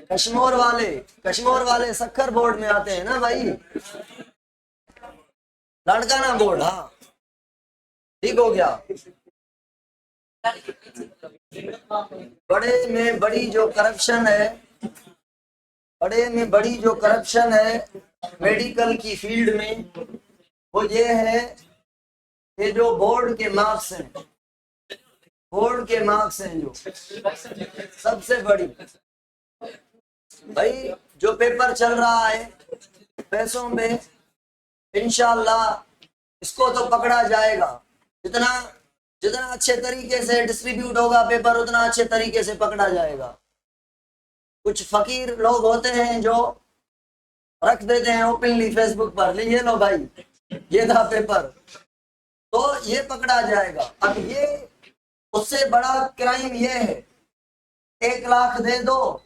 कश्मीर वाले सक्कर बोर्ड में आते हैं ना भाई, लड़काना बोर्ड। हाँ ठीक हो गया। बड़े में बड़ी जो करप्शन है, बड़े में बड़ी जो करप्शन है मेडिकल की फील्ड में, वो ये है कि जो बोर्ड के मार्क्स हैं, बोर्ड के मार्क्स हैं जो सबसे बड़ी। भाई जो पेपर चल रहा है पैसों में, इंशाल्लाह इसको तो पकड़ा जाएगा। जितना जितना अच्छे तरीके से डिस्ट्रीब्यूट होगा पेपर, उतना अच्छे तरीके से पकड़ा जाएगा। कुछ फकीर लोग होते हैं जो रख देते हैं ओपनली फेसबुक पर, ये लो भाई ये था पेपर, तो ये पकड़ा जाएगा। अब ये उससे बड़ा क्राइम ये है, 1 लाख दे दो,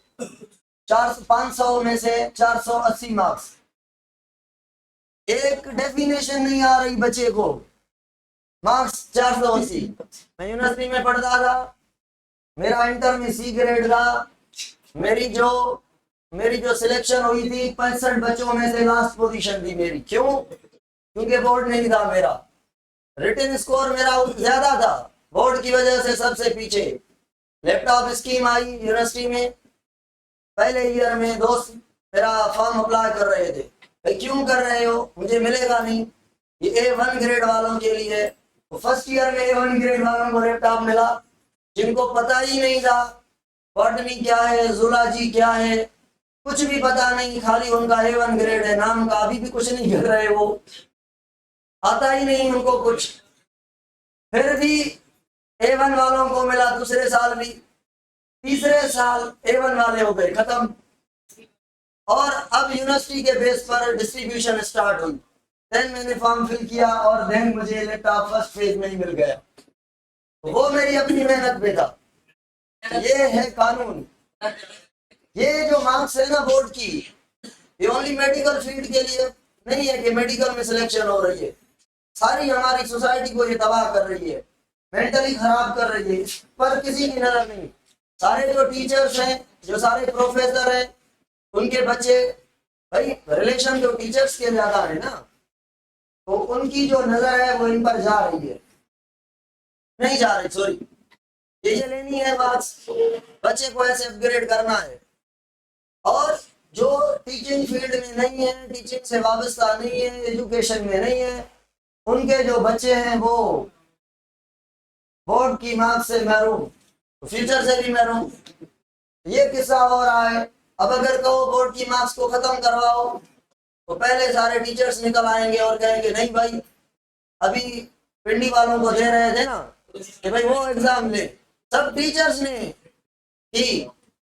500 में से 480 मार्क्स, एक डेफिनेशन नहीं आ रही बच्चे को, मार्क्स 480। मैं यूनिवर्सिटी में पढ़ता था, मेरा इंटर में C ग्रेड था, मेरी जो सिलेक्शन हुई थी 65 बच्चों में से लास्ट पोजीशन थी मेरी। क्यों? क्योंकि बोर्ड नहीं था मेरा, रिटन स्कोर मेरा ज्यादा था, बोर्ड की वजह से सबसे पीछे। लैपटॉप स्कीम आई यूनिवर्सिटी में, पहले ईयर में दोस्त मेरा फॉर्म अप्लाई कर रहे थे, भाई क्यों कर रहे हो, मुझे मिलेगा नहीं, ये A1 ग्रेड वालों के लिए। तो फर्स्ट ईयर में A1 ग्रेड वालों को लैपटॉप मिला, जिनको पता ही नहीं था बॉटनी क्या है, जूलॉजी क्या है, कुछ भी पता नहीं, खाली उनका A1 ग्रेड है नाम का, अभी भी कुछ नहीं कर रहे, वो आता ही नहीं उनको कुछ। फिर भी A1 वालों को मिला, दूसरे साल भी, तीसरे साल A1 वाले हो गए खत्म। और अब यूनिवर्सिटी के बेस पर डिस्ट्रीब्यूशन स्टार्ट हुई, देन मैंने फॉर्म फिल किया और देन मुझे लैपटॉप फर्स्ट फेज में ही मिल गया। तो वो मेरी अपनी मेहनत पे था। ये है कानून। ये जो मार्क्स है ना बोर्ड की, ये ओनली मेडिकल फील्ड के लिए नहीं है कि मेडिकल में सिलेक्शन हो रही है, सारी हमारी सोसाइटी को ये तबाह कर रही है, मेंटली खराब कर रही है, इस पर किसी की नजर नहीं। सारे जो टीचर्स हैं, जो सारे प्रोफेसर हैं, उनके बच्चे, भाई रिलेशन जो टीचर्स के ज्यादा है ना, तो उनकी जो नजर है वो इन पर जा रही है, नहीं जा रही, सॉरी, ये लेनी है बात, बच्चे को ऐसे अपग्रेड करना है। और जो टीचिंग फील्ड में नहीं है, टीचिंग से वाबस्ता नहीं है, एजुकेशन में नहीं है, उनके जो बच्चे हैं वो बोर्ड की मार्क्स से महरूम, फ्यूचर से भी महरूम। ये किस्सा हो रहा है। अब अगर कहो बोर्ड की मार्क्स को खत्म करवाओ, तो पहले सारे टीचर्स निकल आएंगे और कहेंगे नहीं भाई, अभी पिंडी वालों को दे रहे थे ना कि भाई वो एग्जाम ले, सब टीचर्स ने कि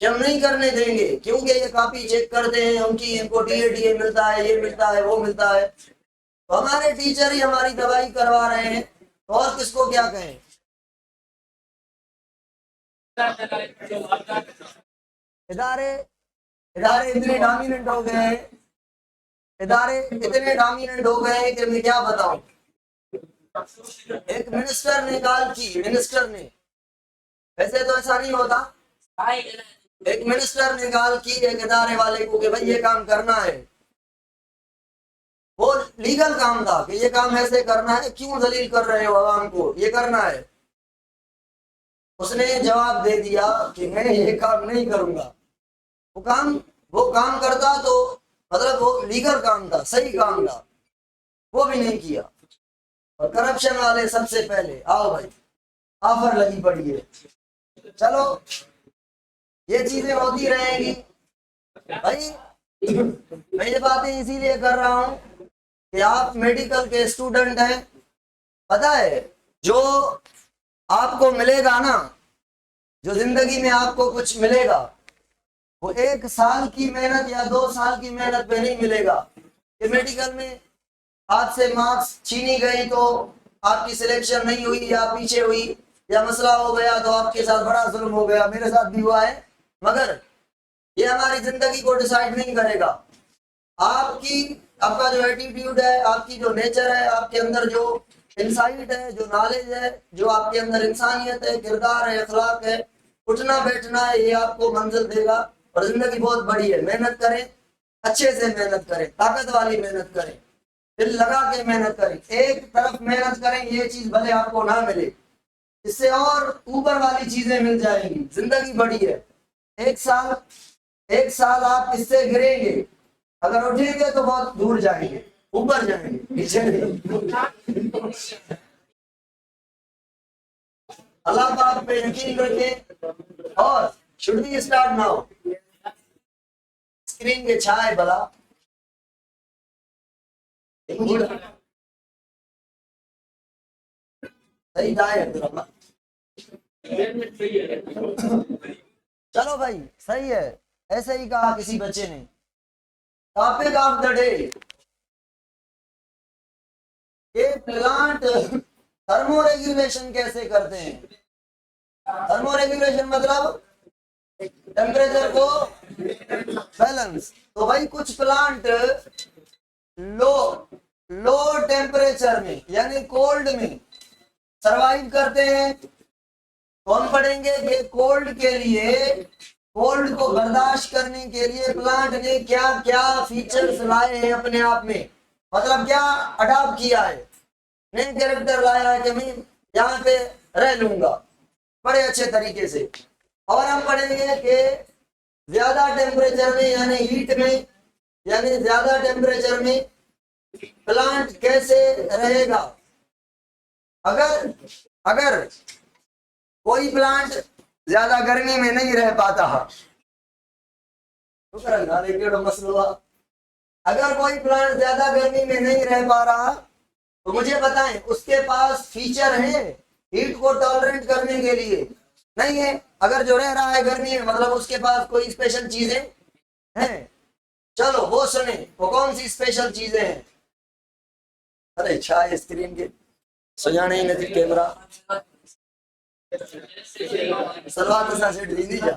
हम नहीं करने देंगे क्योंकि ये कॉपी चेक करते हैं उनकी, इनको DA मिलता है, ये मिलता है, वो मिलता है, तो हमारे टीचर ही हमारी दवाई करवा रहे हैं, तो और किसको क्या कहें। इदारे इदारे इतने डोमिनेंट हो गए हैं, इदारे इतने डोमिनेंट हो गए हैं कि मैं क्या बताऊं। एक मिनिस्टर ने कॉल की, मिनिस्टर ने, वैसे तो ऐसा नहीं होता, एक मिनिस्टर ने कॉल की एक इदारे वाले को कि भाई ये काम करना है, वो लीगल काम था कि ये काम ऐसे करना है, क्यों दलील कर रहे हो आवाम को, ये करना है। उसने जवाब दे दिया कि मैं ये काम नहीं करूंगा। वो काम करता तो मतलब वो लीगल काम था, सही काम था, वो भी नहीं किया। और करप्शन वाले सबसे पहले, आओ भाई ऑफर लगी पड़ी है, चलो ये चीजें होती रहेंगी भाई। मैं ये बातें इसीलिए कर रहा हूं कि आप मेडिकल के स्टूडेंट हैं, पता है जो आपको मिलेगा ना, जो जिंदगी में आपको कुछ मिलेगा, वो 1 साल की मेहनत या 2 साल की मेहनत में नहीं मिलेगा। कि मेडिकल में हाथ से मार्क्स छीनी गई तो आपकी सिलेक्शन नहीं हुई या पीछे हुई या मसला हो गया तो आपके साथ बड़ा जुल्म हो गया, मेरे साथ भी हुआ है, मगर ये हमारी जिंदगी को डिसाइड नहीं करेगा। आपका जो एटीट्यूड है, आपकी जो नेचर है, आपके अंदर जो इंसाइट है, जो नॉलेज है, जो आपके अंदर इंसानियत है, किरदार है, अखलाक है, उठना बैठना है, ये आपको मंजिल देगा। और जिंदगी बहुत बड़ी है, मेहनत करें, अच्छे से मेहनत करें, ताकत वाली मेहनत करें, दिल लगा के मेहनत करें। एक तरफ मेहनत करें, ये चीज भले आपको ना मिले, इससे और ऊपर वाली चीजें मिल जाएंगी। जिंदगी बड़ी है, एक साल आप इससे गिरेंगे, अगर उठेंगे तो बहुत दूर जाएंगे, ऊपर जाएंगे, पीछे नहीं। अल्लाह पाक पे यकीन रखें। और should be start now. Screen के छाए भला सही दाए। चलो भाई, सही है, ऐसे ही कहा किसी बच्चे ने। टॉपिक ऑफ द डे, ये प्लांट थर्मोरेगुलेशन कैसे करते हैं। थर्मोरेगुलेशन मतलब टेम्परेचर को बैलेंस। तो भाई कुछ प्लांट लो टेम्परेचर में यानी कोल्ड में सरवाइव करते हैं। तो हम पढ़ेंगे कि कोल्ड के लिए, कोल्ड को बर्दाश्त करने के लिए प्लांट ने क्या क्या फीचर्स लाए हैं अपने आप में, मतलब क्या अडॉप्ट किया है, नए कैरेक्टर लाया है कि मैं यहाँ पे रह लूंगा बड़े अच्छे तरीके से। और हम पढ़ेंगे कि ज्यादा टेम्परेचर में यानी हीट में, यानी ज्यादा टेम्परेचर में प्लांट कैसे रहेगा। अगर कोई प्लांट ज्यादा गर्मी में नहीं रह पाता, मसला, अगर कोई प्लांट ज्यादा गर्मी में नहीं रह पा रहा तो मुझे बताएं उसके पास फीचर है हीट को टॉलरेट करने के लिए? नहीं है। अगर जो रह रहा है गर्मी में मतलब उसके पास कोई स्पेशल चीजें हैं। चलो वो सुने, वो कौन सी स्पेशल चीजें हैं। अरे अच्छा है स्क्रीन के सजाने ही नहीं कैमरा सलवार तो से ढील दी जा।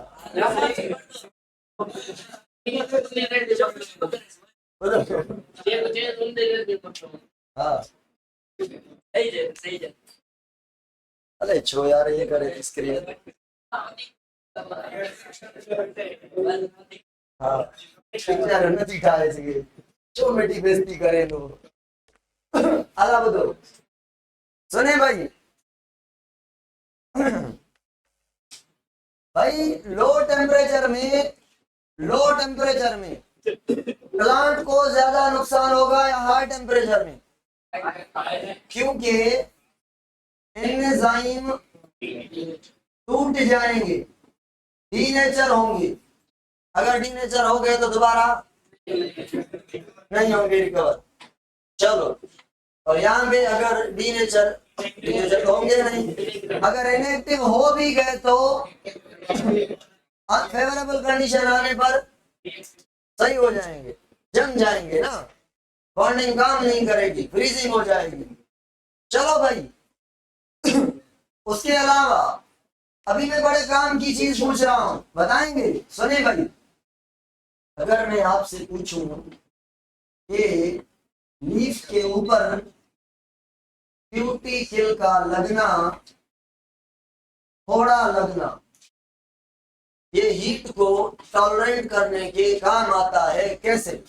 हाँ अरे छो यार ये करे स्क्रीन। हाँ यार नती ठाए थे जो मेरी बेइज्जती करे लो। अला बदो सुने भाई, भाई लो टेम्परेचर में प्लांट को ज्यादा नुकसान होगा या हाई टेम्परेचर में? क्योंकि एंजाइम टूट जाएंगे, डीनेचर होंगे। अगर डीनेचर हो गए तो दोबारा नहीं होंगे रिकवर। चलो, और यहाँ पे अगर डीनेचर होंगे नहीं, अगर इनएक्टिव हो भी गए तो अनफेवरेबल कंडीशन आने पर सही हो जाएंगे, जम जाएंगे ना, बॉन्डिंग काम नहीं करेगी, फ्रीजिंग हो जाएगी। चलो भाई, उसके अलावा अभी मैं बड़े काम की चीज पूछ रहा हूं, बताएंगे? सुने भाई, अगर मैं आपसे पूछूं कि लीफ के ऊपर क्यूटिकल का लगना, थोड़ा लगना, ये हीट को टॉलरेट करने के काम आता है, कैसे?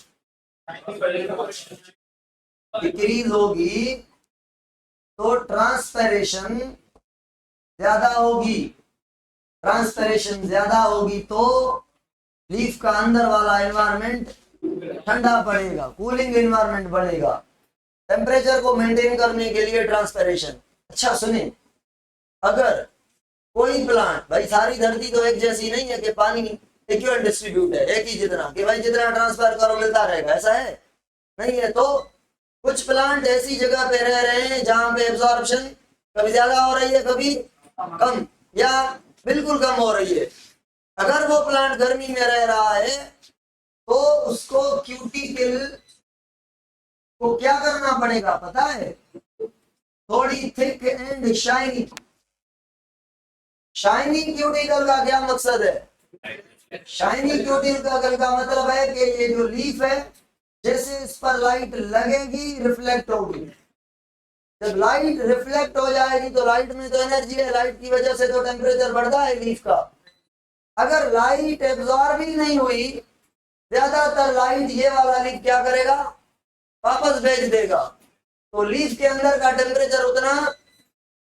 डिक्रीज होगी तो ट्रांसपेरेशन ज्यादा होगी, ट्रांसपेरेशन ज्यादा होगी तो लीफ का अंदर वाला एनवायरनमेंट ठंडा पड़ेगा, कूलिंग एनवायरनमेंट बढ़ेगा, टेम्परेचर को मेंटेन करने के लिए ट्रांसपेरेशन। अच्छा सुने, अगर कोई प्लांट, भाई सारी धरती तो एक जैसी नहीं है कि पानी इक्वल डिस्ट्रीब्यूट है, एक ही जितना कि भाई जितना ट्रांसफर करो मिलता रहेगा, ऐसा है नहीं है। तो कुछ प्लांट ऐसी जगह पे रह रहे हैं जहां पे एब्जॉर्प्शन कभी ज्यादा हो रही है, कभी कम या बिल्कुल कम हो रही है। अगर वो प्लांट गर्मी में रह रहा है तो उसको क्यूटिकल को क्या करना पड़ेगा पता है? थोड़ी thick and shiny. Shiny cuticle का क्या मकसद है? शाइनी क्यूटिकल का मतलब है कि ये जो लीफ है, जैसे इस पर लाइट लगेगी रिफ्लेक्ट होगी। जब लाइट रिफ्लेक्ट हो जाएगी तो लाइट में तो एनर्जी है, लाइट की वजह से तो टेम्परेचर बढ़ता है लीफ का, अगर लाइट एब्जॉर्ब ही नहीं हुई, ज्यादातर लाइट ये वाला लीफ क्या करेगा, वापस भेज देगा। तो लीफ के अंदर का टेम्परेचर उतना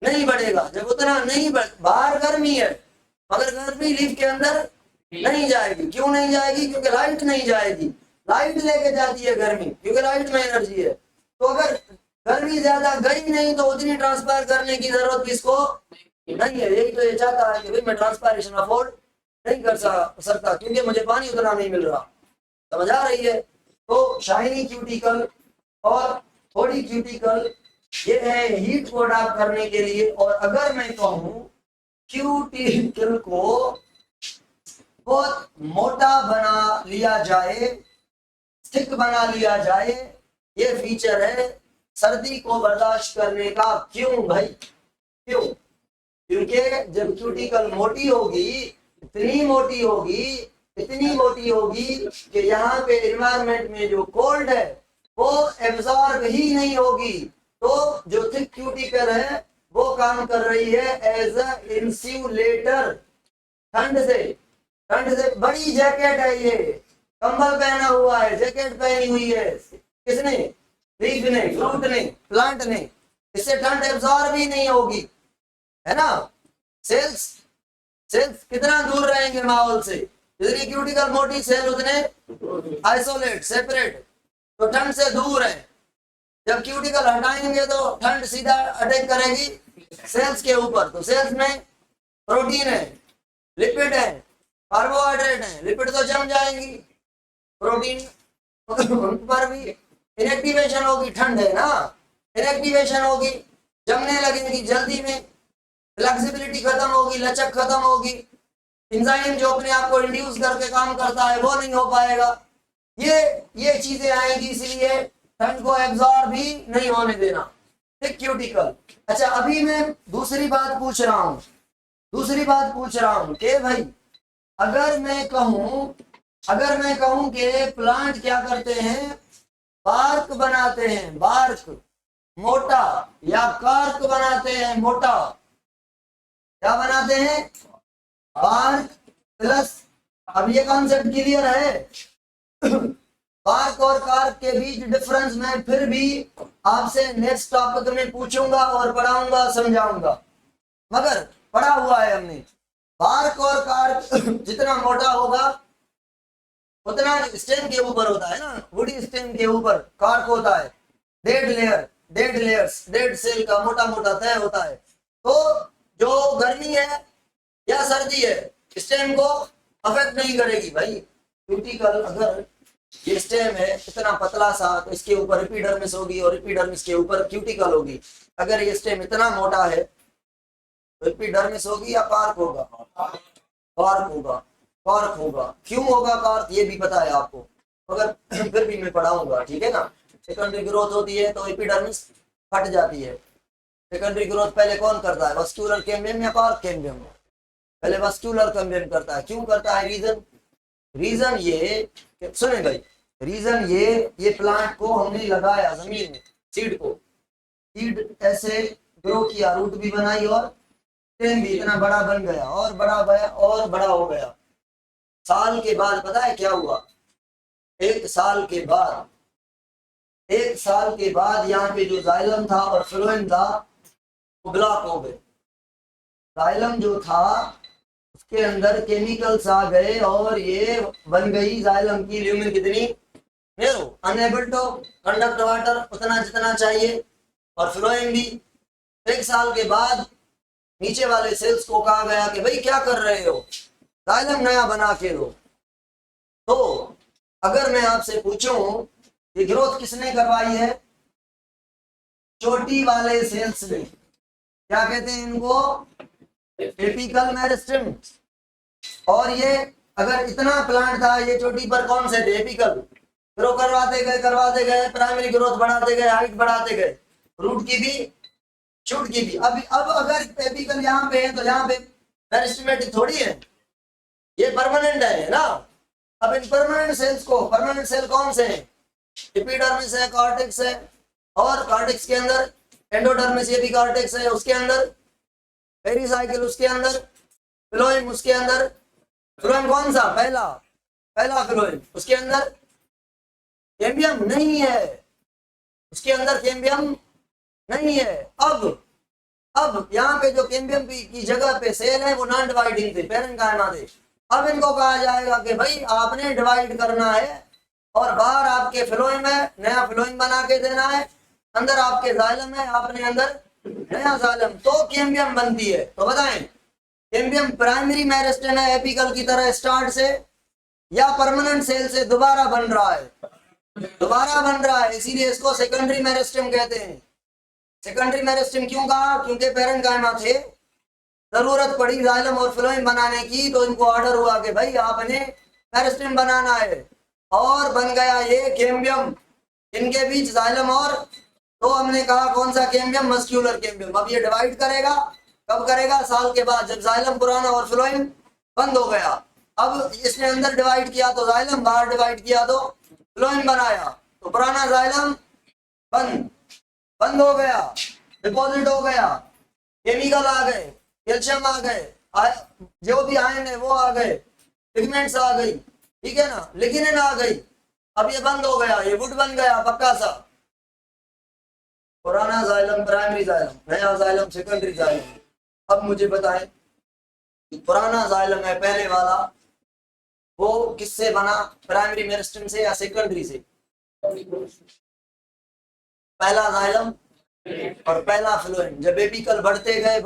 नहीं बढ़ेगा। जब उतना नहीं बाहर गर्मी है मगर गर्मी लीफ के अंदर नहीं जाएगी। क्यों नहीं जाएगी? क्योंकि लाइट नहीं जाएगी। लाइट लेके जाती है गर्मी, क्योंकि लाइट में एनर्जी है। तो अगर गर्मी ज्यादा गई नहीं तो उतनी ट्रांसफर करने की जरूरत किसको नहीं है। यही तो ये चाहता है कि भाई मैं ट्रांसपायरेशन अफोर्ड नहीं कर सकता क्योंकि मुझे पानी उतना नहीं मिल रहा। समझ आ रही है? तो शाइनी क्यूटिकल और थोड़ी क्यूटिकल ये है हीट को अडॉप्ट करने के लिए। और अगर मैं कहूं क्यूटिकल को बहुत मोटा बना लिया जाए, थिक बना लिया जाए, ये फीचर है सर्दी को बर्दाश्त करने का। क्यों भाई? क्यों? क्योंकि जब क्यूटिकल मोटी होगी, इतनी मोटी होगी, इतनी मोटी होगी कि यहाँ पे एनवायरमेंट में जो कोल्ड है वो एब्जॉर्ब ही नहीं होगी। तो जो थिक क्यूटिकल है वो काम कर रही है एज अ इंसुलेटर। ठंड से बड़ी जैकेट है ये, कंबल पहना हुआ है, जैकेट पहनी हुई है। किसने? लीफ ने, फ्रूट ने, प्लांट ने। इससे ठंड एब्जॉर्ब ही नहीं होगी, है ना। सेल्स कितना दूर रहेंगे माहौल से। जितनी क्यूटिकल मोटी सेल उतने आइसोलेट, सेपरेट, तो ठंड से दूर है। जब क्यूटिकल हटाएंगे तो ठंड सीधा अटैक करेगी सेल्स के ऊपर। तो सेल्स में प्रोटीन है, लिपिड है, कार्बोहाइड्रेट है। लिपिड तो जम जाएंगी, प्रोटीन पर भी इनएक्टिवेशन होगी। ठंड है ना, इनएक्टिवेशन होगी, जमने लगेगी जल्दी में, फ्लेक्सिबिलिटी खत्म होगी, लचक खत्म होगी। एंजाइम जो अपने आप को इंड्यूस करके काम करता है वो नहीं हो पाएगा। ये चीजें आएंगी, इसलिए ठंड को एब्जॉर्ब भी नहीं होने देना। Thick cuticle. अच्छा, अभी मैं दूसरी बात पूछ रहा हूं कि भाई अगर मैं कहूं कि प्लांट क्या करते हैं, बार्क बनाते हैं, बार्क मोटा, या कार्क बनाते हैं मोटा। क्या बनाते हैं? Bark plus. अब ये कॉन्सेप्ट क्लियर है? बार्क और कार्क के बीच डिफरेंस मैं फिर भी आपसे नेक्स्ट टॉपिक में पूछूंगा और पढ़ाऊंगा, समझाऊंगा, मगर पढ़ा हुआ है हमने। बार्क और कार्क जितना मोटा होगा उतना स्टेम के ऊपर होता है ना, वुडी स्टेम के ऊपर कार्क होता है। डेड सेल का मोटा मोटा तय होता है। तो जो गर्मी है या सर्दी है स्टेम को अफेक्ट नहीं करेगी भाई। क्यूटिकल अगर ये स्टेम है इतना पतला सा तो इसके ऊपर एपिडर्मिस होगी और एपिडर्मिस के ऊपर क्यूटिकल होगी। अगर ये स्टेम इतना मोटा है तो एपिडर्मिस होगी या कार्क होगा? कार्क होगा। क्यों होगा कार्क ये भी पता है आपको, मगर फिर भी मैं पढ़ाऊंगा, ठीक है ना। सेकेंडरी ग्रोथ होती है तो एपिडर्मिस फट जाती है। सेकेंडरी ग्रोथ पहले कौन करता है, वास्कुलर कैम्बियम या कार्क कैम्बियम? पहले वास्कुलर कैम्बियम करता है। क्यों करता है? रीजन ये, सुने भाई, रीजन ये प्लांट को हमने लगाया जमीन में, सीड ऐसे ग्रो किया, रूट भी बनाई और स्टेम भी इतना बड़ा बन गया और बड़ा हो गया। साल के बाद पता है क्या हुआ? एक साल के बाद यहाँ पे जो जाइलम था और फ्लोएम था वो ब्लॉक हो गए। जाइलम जो था उसके अंदर केमिकल्स आ गए और ये बन गई जाइलम की ल्यूमिन कितनी narrow, unable to conduct water उतना जितना चाहिए, और फ्लोएम भी। एक साल के बाद नीचे वाले सेल्स को कहा गया कि भाई क्या कर रहे हो, जाइलम नया बना के दो। तो अगर मैं आपसे पूछूं ये ग्रोथ किसने करवाई है? चोटी वाले सेल्स ने। क्या कहते हैं इनको? Apical meristem. और ये अगर इतना प्लांट था, ये चोटी पर कौन से थे? एपिकल। ग्रो करवाते गए, प्राइमरी ग्रोथ बढ़ाते गए, हाइट बढ़ाते गए, रूट की भी शूट की भी। अब अगर एपिकल यहाँ पे है तो यहाँ पे मेरिस्टेमेटिक थोड़ी है, ये परमानेंट है ना। अब इन परमानेंट सेल्स को, परमानेंट सेल कौन से हैं? एपिडर्मिस है, कॉर्टेक्स है, और कॉर्टेक्स के अंदर एंडोडर्मिस, ये भी कॉर्टेक्स है, उसके अंदर पेरिसाइकिल, उसके अंदर फ्लोएम, उसके अंदर फ्लोएम कौन सा? पहला फ्लोएम, उसके अंदर कैम्बियम नहीं है, उसके अंदर कैम्बियम नहीं है। अब यहाँ पे जो कैम्बियम की जगह पे सेल है वो नॉन डिवाइडिंग थे, पैरेन्काइमा थे। अब इनको कहा जाएगा कि भाई आपने डिवाइड करना है और बाहर आपके फ्लोएम है, नया फ्लोएम बना के देना है, अंदर आपके जाइलम है, आपने अंदर नया जाइलम, तो कैम्बियम बनती है। तो बताएं कैम्बियम प्राइमरी मेरिस्टेम है एपिकल की तरह स्टार्ट से, या परमानेंट सेल से दोबारा बन रहा है? दोबारा बन रहा है, इसीलिए इसको सेकेंडरी मेरिस्टेम कहते हैं। सेकेंडरी मेरिस्टेम क्यों कहा? क्योंकि पैरेन्काइमा थे, जरूरत पड़ी जाइलम और फ्लोएम बनाने की, तो इनको ऑर्डर हुआ कि भाई आपने मेरिस्टेम बनाना है, और बन गया ये कैम्बियम, इनके बीच जाइलम और, तो हमने कहा कौन सा कैम्बियम? Muscular cambium. अब ये डिवाइड करेगा, कब करेगा? साल के बाद, जब जाइलम पुराना और फ्लोएम बंद हो गया। अब इसने अंदर डिवाइड किया तो जाइलम, बाहर डिवाइड किया तो फ्लोएम बनाया, तो पुराना जाइलम बंद हो गया, डिपॉजिट हो गया, केमिकल आ गए, कैल्शियम आ गए, जो भी आयन है वो आ गए, पिगमेंट्स आ गई, ठीक है ना, लिग्निन आ गई। अब ये बंद हो गया, ये वुड बन गया पक्का सा। पुराना जाइलम प्राइमरी जाइलम, नया जाइलम सेकेंडरी जाइलम। अब मुझे बताएं पुराना जाइलम है पहले वाला, वो किससे बना? प्राइमरी मेरिस्टेम से या सेकेंडरी से? पहला जाइलम और पहला फ्लोएम। जब एपिकल बढ़ते गए,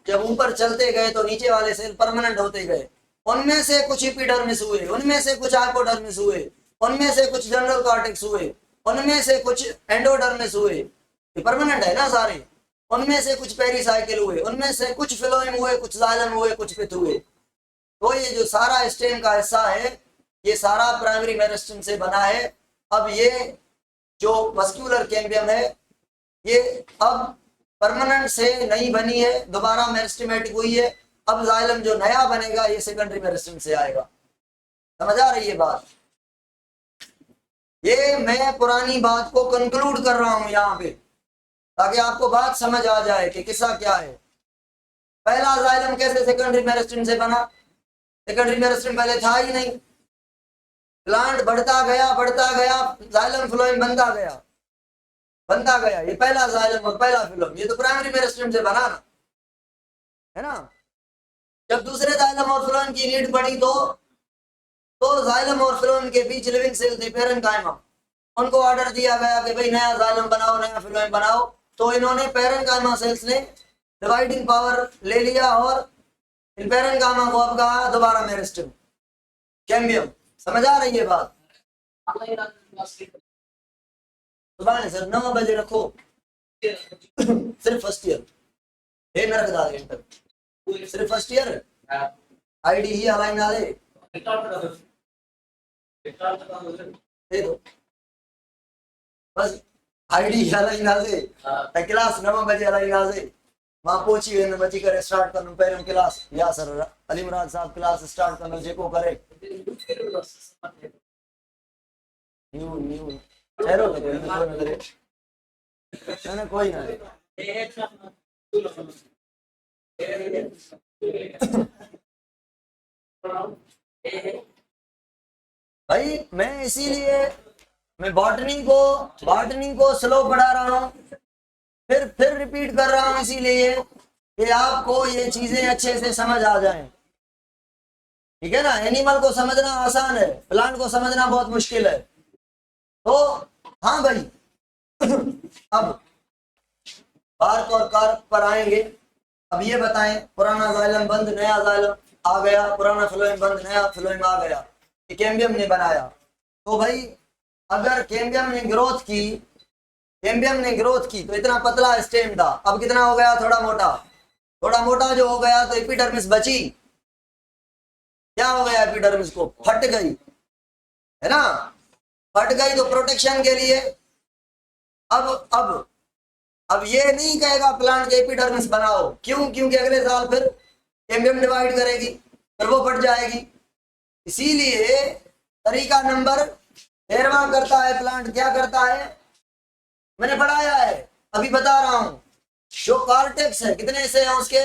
जब ऊपर चलते गए तो नीचे वाले सेल परमानेंट होते गए, उनमें से कुछ एपिडर्मिस हुए, उनमें से कुछ हाइपोडर्मिस हुए, उनमें से कुछ जनरल कॉर्टेक्स हुए, उनमें से कुछ एंडोडर्मिस हुए, ये परमानेंट है ना सारे, उनमें से कुछ पेरिसाइकिल हुए, उनमें से कुछ फ्लोएम हुए, कुछ जाइलम हुए, कुछ पिथ हुए। तो ये जो सारा स्टेम का हिस्सा है ये सारा प्राइमरी मेरिस्टेम से बना है। अब ये जो मस्क्यूलर कैम्बियम है ये अब परमानेंट से नहीं बनी है, दोबारा मेरिस्टेमेटिक हुई है। अब जाइलम जो नया बनेगा ये सेकेंडरी मेरिस्टेम से आएगा। समझ आ रही है बात? ये मैं पुरानी बात को कंक्लूड कर रहा हूं यहाँ पे, ताकि आपको बात समझ आ जाए कि किस्सा क्या है। पहला जाइलम कैसे सेकेंडरी मेरिस्टेम से बना? सेकेंडरी मेरिस्टेम पहले था ही नहीं, प्लांट बढ़ता गया, जाइलम फ्लोएम बनता गया, ये पहला जाइलम और पहला फ्लोएम, ये तो प्राइमरी मेरिस्टेम से बना ना, है ना। जब दूसरे जाइलम और फ्लोएम की नीड पड़ी तो जाइलम और फ्लोएम के बीच लिविंग सेल थे पैरेन्काइमा, उनको ऑर्डर दिया गया कि भाई नया जाइलम बनाओ, नया फ्लोएम बनाओ। तो इन्होंने पैरेन्काइमा सेल्स ने डिवाइडिंग पावर ले लिया और इन पैरेन्काइमा को अब कहा दोबारा मेरिस्टेम कैम्बियम। समझ आ रही है बात? सुबह सर 9 बजे रखो सिर्फ फर्स्ट ईयर हे नरक दादे इंटर सिर्फ फर्स्ट ईयर आईडी ही अलाइन आ दे दो बस आईडी अलाइन आ दे क्लास 9 बजे अलाइन आ दे वहां पहुंची हुए बची करे स्टार्ट करनो पहले क्लास या सर अली मुराद साहब क्लास स्टार्ट करनो जेको करे न्यू चलो तो कोई ना करे ना कोई ना भाई मैं इसीलिए मैं बॉटनी को स्लो पढ़ा रहा हूँ, फिर रिपीट कर रहा हूँ, इसीलिए कि आपको ये चीजें अच्छे से समझ आ जाएं। ठीक है ना। एनिमल को समझना आसान है, प्लांट को समझना बहुत मुश्किल है। तो हाँ भाई अब बार्क और कार्क पर आएंगे। अब ये बताएं पुराना जाइलम बंद, नया जाइलम आ गया, पुराना फ्लोएम बंद, नया फ्लोएम आ गया, ये कैम्बियम ने बनाया। तो भाई अगर कैम्बियम ने ग्रोथ की तो इतना पतला स्टेम था, अब कितना हो गया? थोड़ा मोटा जो हो गया तो एपिडर्मिस बची। क्या हो गया? एपिडर्मिस को फट गई, है ना, फट गई तो प्रोटेक्शन के लिए अब ये नहीं कहेगा प्लांट के एपिडर्मिस बनाओ, क्यों? क्योंकि अगले साल फिर कैम्बियम डिवाइड करेगी, फिर वो फट जाएगी। इसीलिए तरीका नंबर 13वां करता है प्लांट, क्या करता है? मैंने पढ़ाया है, अभी बता रहा हूं। जो कॉर्टेक्स है कितने से है उसके?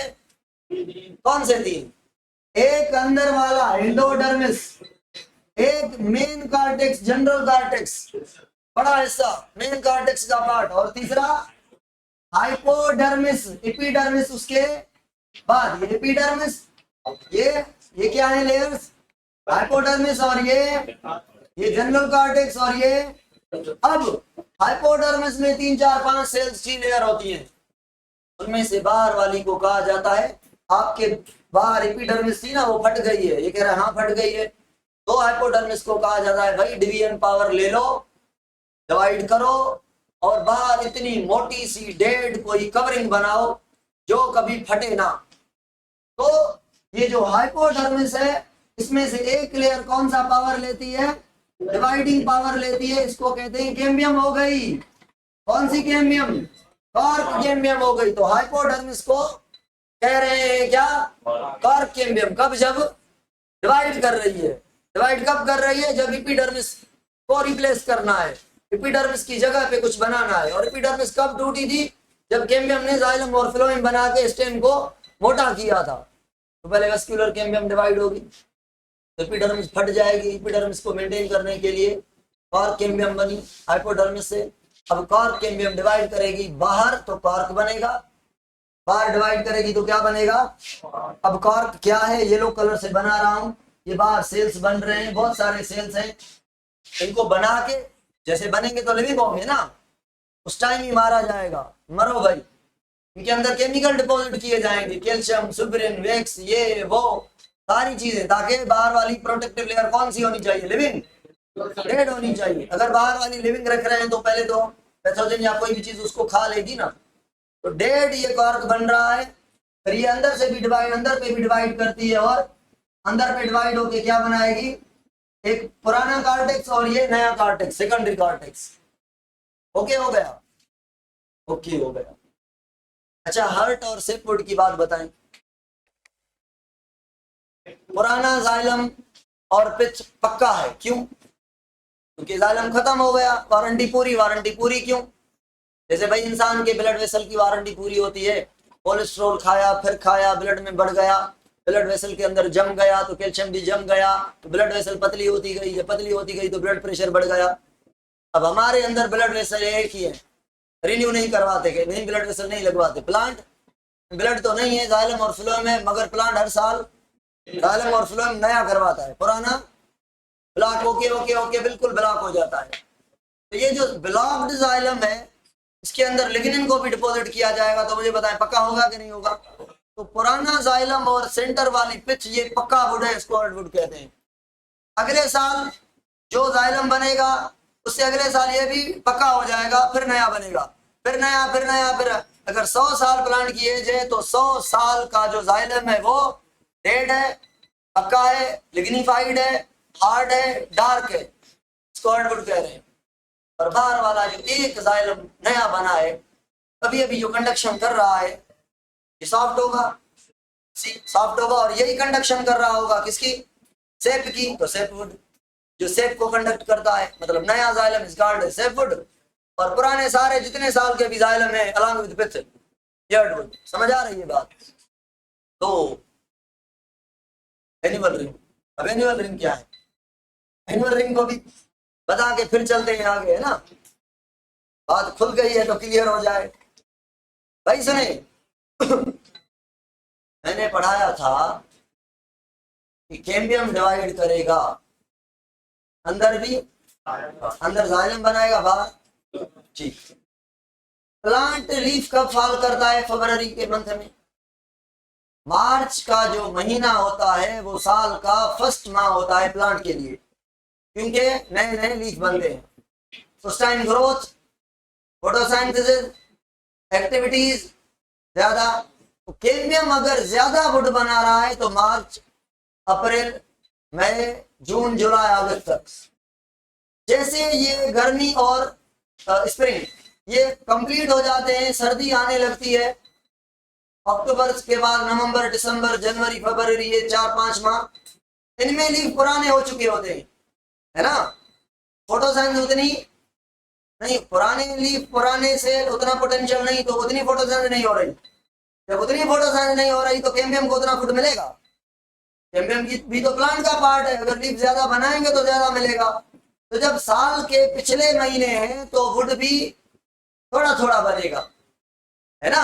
कौन से 3? एक अंदर वाला एंडोडर्मिस, एक मेन कार्टेक्स, जनरल कार्टेक्स, बड़ा हिस्सा मेन कार्टेक्स का पार्ट, और तीसरा हाइपोडर्मिस, एपिडर्मिस उसके बाद, ये एपिडर्मिस, ये क्या है लेयर्स, हाइपोडर्मिस, और ये जनरल कार्टेक्स, और ये अब हाइपोडर्मिस में 3 4 5 सेल्स की लेयर होती है, उनमें से बाहर वाली को कहा जाता है, आपके बाहर एपिडर्मिस थी ना वो फट गई है, ये कह रहा है हाँ फट गई है, तो हाइपोडर्मिस को कहा जाता है भाई डिवीजन पावर ले लो, डिवाइड करो, और बाहर इतनी मोटी सी डेड कोई कवरिंग बनाओ जो कभी फटे ना। तो ये जो हाइपोडर्मिस है इसमें से एक लेयर कौन सा पावर लेती है, डिवाइडिंग पावर लेती है, इसको कहते हैं कैम्बियम हो गई। कौन सी कैम्बियम, कॉर्क कैम्बियम हो गई। तो हाइपोडर्मिस को कह रहे हैं क्या, कॉर्क कैम्बियम। कब, जब डिवाइड कर रही है। डिवाइड कब कर रही है, जब एपिडर्मिस को रिप्लेस करना है, एपिडर्मिस की जगह पे कुछ बनाना है। और एपिडर्मिस कब टूटी थी, जब कैम्बियम ने जाइलम और फ्लोएम बना के स्टेम को मोटा किया था। तो पहले वेस्क्यूलर कैम्बियम डिवाइड होगी, तो एपिडर्मिस फट जाएगी। एपिडर्मिस को मेंटेन करने के लिए कॉर्क कैम्बियम बनी हाइपोडर्मिस से। अब कॉर्क कैम्बियम डिवाइड करेगी बाहर तो कॉर्क बनेगा, बाहर डिवाइड करेगी तो क्या बनेगा। अब कॉर्क क्या है, येलो कलर से बना रहा हूं, ये बाहर सेल्स बन रहे हैं, बहुत सारे सेल्स हैं, इनको बना के जैसे बनेंगे तो लिविंग होंगे ना, उस टाइम ही मारा जाएगा, मरो भाई। इनके अंदर केमिकल डिपॉजिट किए जाएंगे, कैल्शियम, सुपरिन, वैक्स, ये वो सारी चीजें, ताकि बाहर वाली प्रोटेक्टिव लेयर कौन सी होनी चाहिए, लिविंग, डेड होनी चाहिए। अगर बाहर वाली लिविंग रख रहे हैं तो पहले तो पैथोजन या कोई भी चीज उसको खा लेगी ना, तो डेड ये कॉर्क बन रहा है। फिर ये अंदर से भी डिवाइड, अंदर पे भी डिवाइड करती है, और अंदर पे डिवाइड होके क्या बनाएगी, एक पुराना कार्टेक्स और ये नया कार्टेक्स, सेकेंडरी कार्टेक्स। ओके हो गया, ओके हो गया। अच्छा, हर्ट और सेपवुड की बात बताएं। पुराना जाइलम और पिच पक्का है, क्यों, क्योंकि जाइलम खत्म हो गया, वारंटी पूरी। वारंटी पूरी क्यों, जैसे भाई इंसान के ब्लड वेसल की वारंटी पूरी होती है, कोलेस्ट्रॉल खाया, फिर खाया, ब्लड में बढ़ गया, ब्लड वेसल के अंदर जम गया तो कैल्शियम भी जम गया, तो ब्लड वेसल पतली होती गई, जब पतली होती गई तो ब्लड प्रेशर बढ़ गया। अब हमारे अंदर ब्लड वेसल एक ही है, रिन्यू नहीं करवाते, कि नहीं ब्लड वेसल नहीं लगवाते। प्लांट ब्लड तो नहीं है, जाइलम और फ्लोएम है, मगर प्लांट हर साल जाइलम और फ्लोएम नया करवाता है, पुराना ब्लॉक ओके ओके ओके बिल्कुल ब्लॉक हो जाता है। तो ये जो ब्लॉक्ड जाइलम है इसके अंदर लिग्निन को भी डिपॉजिट किया जाएगा, तो मुझे बताएं पक्का होगा कि नहीं होगा। तो पुराना जाइलम और सेंटर वाली पिच ये पक्का वुड है, इसको हार्डवुड कहते हैं। अगले साल जो जाइलम बनेगा उससे अगले साल ये भी पक्का हो जाएगा, फिर नया बनेगा, फिर नया, फिर नया, फिर अगर 100 साल प्लांट की एज है तो 100 साल का जो जाइलम है वो डेड है, पक्का है, लिग्निफाइड है, हार्ड है, डार्क है, इसको हार्डवुड कह रहे हैं। और बाहर वाला जो एक जाइलम नया बना है, अभी अभी जो कंडक्शन कर रहा है, ये सॉफ्ट होगा, सॉफ्ट होगा, और यही कंडक्शन कर रहा होगा किसकी, सेप की, तो सेपवुड जो सेप को कंडक्ट करता है, मतलब नया जाइलम इज कॉल्ड सेपवुड, और पुराने सारे जितने साल के भी जाइलम है अलॉन्ग विद पिच हार्डवुड। समझ आ रही है बात। तो एनुअल रिंग, अब एनुअल रिंग क्या है, एनुअल रिंग को भी बता के फिर चलते हैं आगे, है ना, बात खुल गई है तो क्लियर हो जाए। भाई सुने मैंने पढ़ाया था कि कैम्बियम डिवाइड करेगा, अंदर भी, अंदर जाइलम बनाएगा, बाहर ठीक। प्लांट लीफ कब फॉल करता है, फरवरी के मंथ में। मार्च का जो महीना होता है वो साल का फर्स्ट माह होता है प्लांट के लिए, क्योंकि नए नए लीफ बनते हैं। उस टाइम ग्रोथ, फोटोसिंथेसिस एक्टिविटीज ज्यादा। तो कैम्बियम अगर ज्यादा वुड बना रहा है तो मार्च, अप्रैल, मई, जून, जुलाई, अगस्त तक। जैसे ये गर्मी और स्प्रिंग ये कंप्लीट हो जाते हैं, सर्दी आने लगती है, अक्टूबर के बाद नवंबर, दिसंबर, जनवरी, फरवरी, ये 4-5 माह, इनमें लीफ पुराने हो चुके होते हैं, है ना। फोटोसिंथेसिस उतनी नहीं, पुराने लीफ, पुराने से उतना पोटेंशियल नहीं, तो उतनी फोटोसिंथेसिस नहीं हो रही। जब उतनी फोटोसिंथेसिस नहीं हो रही तो कैम्बियम को उतना फूड मिलेगा, कैम्बियम की भी तो प्लांट का पार्ट है, अगर लीफ ज्यादा बनाएंगे तो ज्यादा मिलेगा। तो जब साल के पिछले महीने हैं तो वुड भी थोड़ा थोड़ा बनेगा, है ना।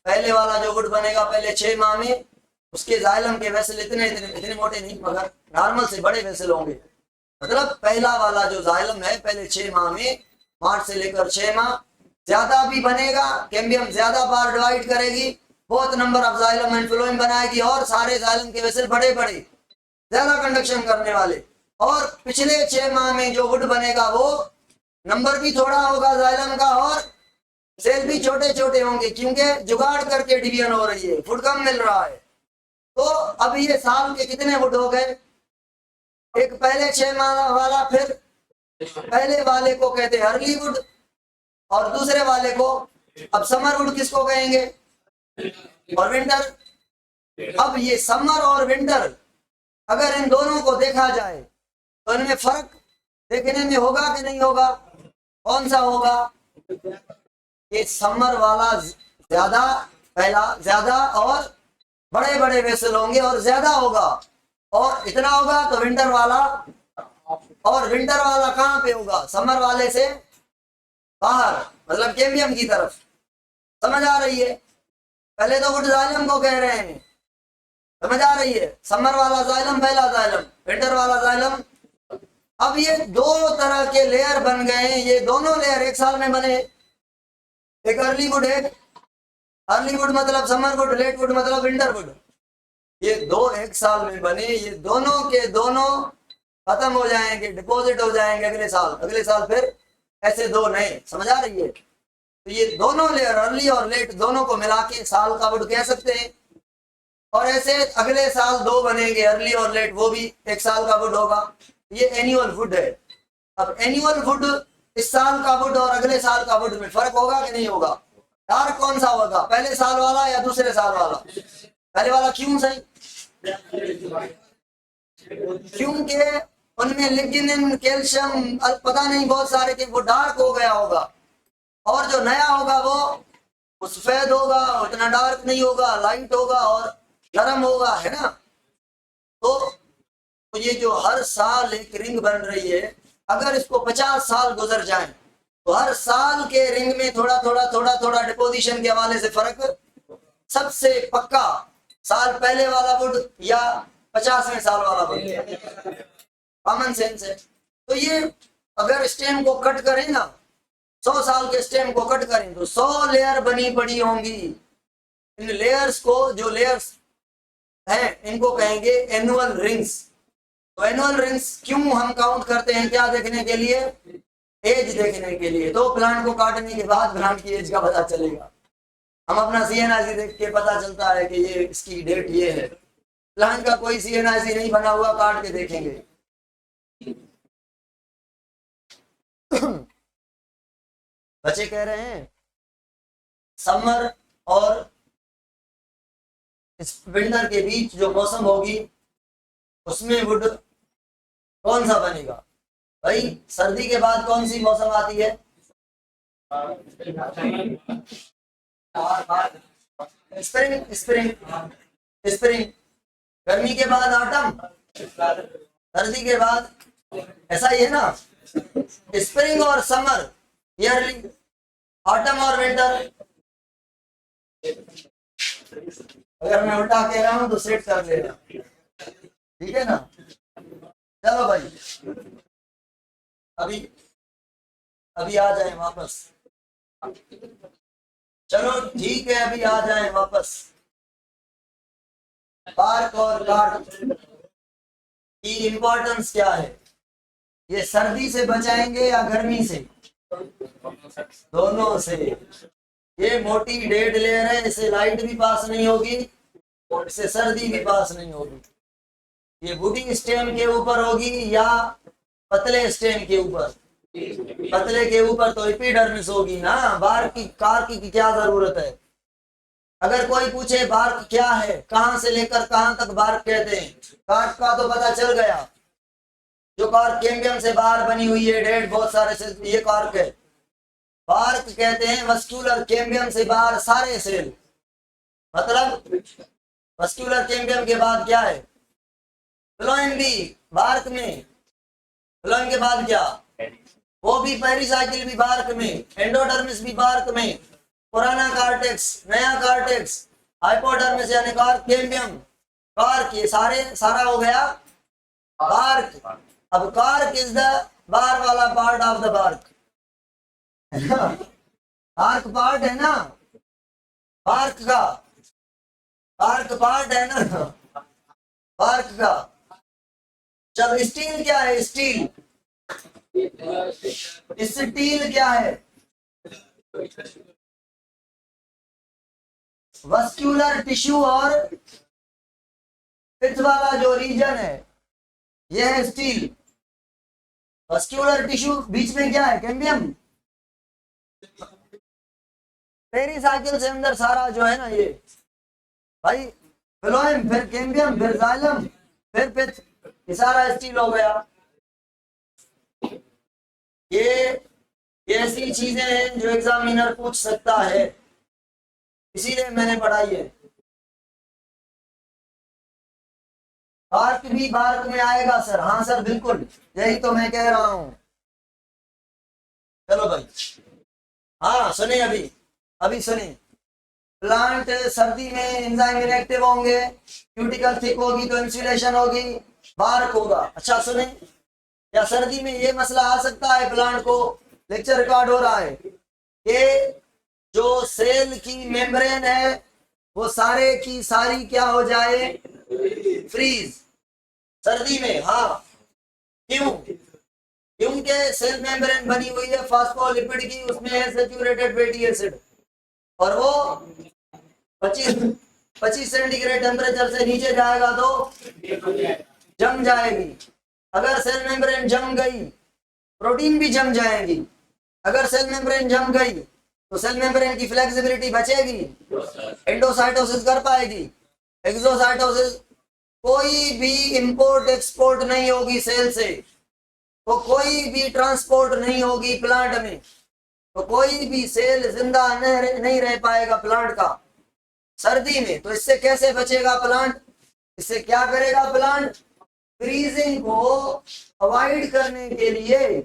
पहले वाला जो वुड बनेगा पहले 6 माह में, उसके जाइलम के वेसल इतने इतने इतने मोटे नहीं, मगर नॉर्मल से बड़े वेसल होंगे। मतलब पहला वाला जो जाइलम है पहले 6 माह में, मार्च से लेकर 6 माह ज्यादा भी बनेगा, कैम्बियम ज्यादा बार डिवाइड करेगी, बहुत number of xylem and phloem बनाएगी, और सारे जाइलम के वेसल बड़े बड़े ज्यादा कंडक्शन करने वाले। और पिछले 6 माह में जो वुड बनेगा वो नंबर भी थोड़ा होगा जाइलम का, और सेल भी छोटे छोटे होंगे, क्योंकि जुगाड़ करके डिवीजन हो रही है, वुड कम मिल रहा है। तो अब ये साल के कितने वुड हो गए, एक पहले 6 माह वाला, फिर पहले वाले को कहते हैं अर्ली वुड, और दूसरे वाले को अब समर वुड किसको कहेंगे, और विंटर। अब ये समर और विंटर अगर इन दोनों को देखा जाए तो इनमें फर्क देखने में होगा कि नहीं होगा, कौन सा होगा, ये समर वाला ज्यादा, पहला ज्यादा और बड़े बड़े वेसल होंगे और ज्यादा होगा, और इतना होगा तो विंटर वाला, और विंटर वाला कहाँ पे होगा, समर वाले से बाहर, मतलब कैम्बियम की तरफ। समझ आ रही है, पहले तो वुड जाइलम को कह रहे हैं, समझ आ रही है, समर वाला जाइलम पहला जाइलम, विंटर वाला जाइलम। अब ये दो तरह के लेयर बन गए हैं, ये दोनों लेयर एक साल में बने, एक अर्ली वुड है, अर्ली वुड मतलब समर वुड, लेट वुड मतलब विंटर वुड, ये दो एक साल में बने, ये दोनों के दोनों खत्म हो जाएंगे, डिपॉजिट हो जाएंगे अगले साल फिर ऐसे दो नए। समझ आ रही है, तो ये दोनों लेयर अर्ली और लेट दोनों को मिला के साल का वुड कह सकते हैं, और ऐसे अगले साल दो बनेंगे अर्ली और लेट, वो भी एक साल का वुड होगा, ये एनुअल वुड है। अब एनुअल वुड, इस साल का वुड और अगले साल का वुड में फर्क होगा कि नहीं होगा, डार्क कौन सा होगा, पहले साल वाला या दूसरे साल वाला, पहले वाला, क्यों सही, क्योंकि उनमें लिग्निन कैल्शियम पता नहीं बहुत सारे के वो डार्क हो गया होगा, और जो नया होगा वो सफेद होगा, उतना डार्क नहीं होगा, लाइट होगा और गर्म होगा, है ना। तो ये जो हर साल एक रिंग बन रही है, अगर इसको 50 साल गुजर जाए तो हर साल के रिंग में थोड़ा थोड़ा डिपोजिशन के हवाले से फर्क सबसे पक्का साल पहले वाला वुड या 50वें साल वाला वुड, कॉमन सेंस है। तो ये अगर स्टेम को कट करें ना, 100 साल के स्टेम को कट करें तो 100 लेयर बनी पड़ी होंगी। इन लेयर्स को, जो लेयर्स हैं, इनको कहेंगे एनुअल रिंग्स। तो एनुअल रिंग्स क्यों हम काउंट करते हैं, क्या देखने के लिए, एज देखने के लिए। तो प्लांट को काटने के बाद प्लांट की एज का पता चलेगा, हम अपना CNIC देख के पता चलता है कि ये इसकी डेट ये है, प्लांट का कोई CNIC नहीं बना हुआ, काट के देखेंगे। बच्चे कह रहे हैं समर और इस विंटर के बीच जो मौसम होगी उसमें वुड कौन सा बनेगा। भाई सर्दी के बाद कौन सी मौसम आती है, स्प्रिंग, स्प्रिंग। गर्मी के बाद ऑटम, सर्दी के बाद, ऐसा ही है ना, स्प्रिंग और समर ईयरली, ऑटम और विंटर। अगर मैं उल्टा कह रहा हूं तो सेट कर लेना, ठीक है ना। चलो भाई अभी आ जाए वापस, चलो ठीक है, अभी आ जाए वापस। बार्क और कार्ड की इंपॉर्टेंस क्या है, ये सर्दी से बचाएंगे या गर्मी से, दोनों से। ये मोटी डेड लेयर है, इससे लाइट भी पास नहीं होगी और इससे सर्दी भी पास नहीं होगी। ये वुडी स्टेम के ऊपर होगी या पतले स्टेम के ऊपर, पतले के ऊपर तो एपिडर्मिस होगी ना। बार्क की, कार्क की क्या जरूरत है। अगर कोई पूछे बार्क क्या है, कहां से लेकर कहां तक बार्क कहते हैं, कार्क का तो पता चल गया, जो कार्क कैम्बियम से बाहर बनी हुई है, डेड बहुत सारे से, ये कार्क है। बार्क कहते हैं मस्कुलर कैम्बियम से बाहर सारे सेल, मतलब मस्कुलर कैम्बियम के बाद क्या है, फ्लोएम भी बार्क में, फ्लोएम के बाद क्या, वो भी पेरिसाइकिल भी बार्क में, एंडोडर्मिस भी बार्क में, पुराना कार्टेक्स, नया कार्टेक्स, हाइपोडर्मिस यानी कार्क, कैम्बियम, कार्क, ये सारा हो गया बार्क। अब कार्क इज द बार वाला पार्ट ऑफ द बार्क, है ना, कार्क पार्ट है ना, बार्क का, कार्क पार्ट है ना बार्क का। जब स्टील क्या है, स्टील, स्टील क्या है, वस्क्यूलर टिश्यू और पित्त वाला जो रीजन है यह है स्टील। वस्क्यूलर टिश्यू बीच में क्या है, कैम्बियम। पेरिसाइकिल से अंदर सारा जो है ना ये भाई फ्लोएम, फिर कैम्बियम, फिर जाइलम, फिर पित्त, ये सारा स्टील हो गया। ये ऐसी चीजें हैं जो एग्जामिनर पूछ सकता है, इसीलिए मैंने पढ़ाई है। बार्क भी बार्क में आएगा सर, हाँ सर बिल्कुल, यही तो मैं कह रहा हूं। चलो भाई, हाँ सुनिए, अभी सुनिए। प्लांट सर्दी में एंजाइम इनएक्टिव होंगे, क्यूटिकल थिक होगी तो इंसुलेशन होगी, बार्क होगा। अच्छा सुने, या सर्दी में ये मसला आ सकता है प्लांट को, लेक्चर रिकॉर्ड हो रहा है, कि जो सेल की मेम्ब्रेन है वो सारे की सारी क्या हो जाए, फ्रीज सर्दी में। हाँ क्यों, क्योंकि सेल मेम्ब्रेन बनी हुई है फास्फोलिपिड की, उसमें है सैचुरेटेड फैटी एसिड, और वो 25 सेंटीग्रेड टेम्परेचर से नीचे जाएगा तो जम जाएगी। अगर सेल मेम्ब्रेन जम गई, प्रोटीन भी जम जाएंगी। अगर सेल मेम्ब्रेन जम गई तो सेल मेम्ब्रेन की फ्लेक्सिबिलिटी बचेगी, एंडोसाइटोसिस कर पाएगी, एक्सोसाइटोसिस, कोई भी इंपोर्ट एक्सपोर्ट नहीं होगी सेल से, तो कोई भी ट्रांसपोर्ट नहीं होगी प्लांट में, तो कोई भी सेल जिंदा नहीं रह पाएगा प्लांट का सर्दी में। तो इससे कैसे बचेगा प्लांट, इससे क्या करेगा प्लांट, फ्रीजिंग को अवॉइड करने के लिए